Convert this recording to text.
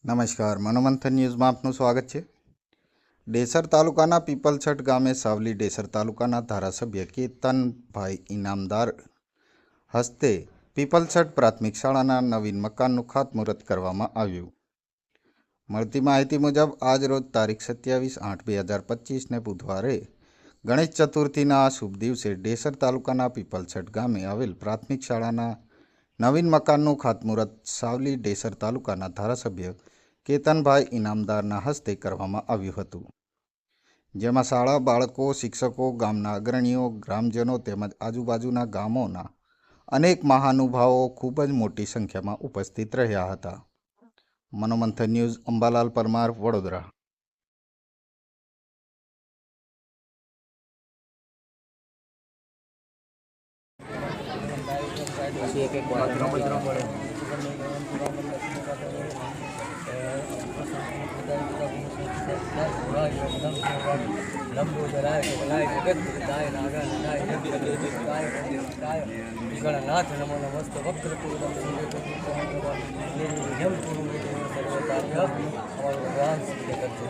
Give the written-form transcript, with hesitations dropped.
નમસ્કાર, મનોમંથન ન્યૂઝમાં આપનું સ્વાગત છે। ડેસર તાલુકાના પીપલછટ ગામે સાવલી ડેસર તાલુકાના ધારાસભ્ય કેતનભાઈ ઇનામદાર હસ્તે પીપલછટ પ્રાથમિક શાળાના નવીન મકાનનું ખાતમુહૂર્ત કરવામાં આવ્યું। મળતી માહિતી મુજબ આજ રોજ તારીખ 27/8/2025ને બુધવારે ગણેશ ચતુર્થીના શુભ દિવસે ડેસર તાલુકાના પીપલછટ ગામે આવેલ પ્રાથમિક શાળાના નવીન મકાનનું ખાતમુહૂર્ત સાવલી ડેસર તાલુકાના ધારાસભ્ય કેતનભાઈ ઇનામદારના હસ્તે કરવામાં આવ્યું હતું, જેમાં શાળા બાળકો, શિક્ષકો, ગામના અગ્રણીઓ, ગ્રામજનો તેમજ આજુબાજુના ગામોના અનેક મહાનુભાવો ખૂબ જ મોટી સંખ્યામાં ઉપસ્થિત રહ્યા હતા। મનોમંથન ન્યૂઝ, અંબાલાલ પરમાર, વડોદરા। ગણનાથ નમો નમસ્ત વક્રતુંડમ સૂર્યકોટિ સમપ્રભ નિર્વિઘ્नं કુરુ મે દેવ સર્વકાર્યમ અમારું ભગવાન સિદ્ધ કરજો।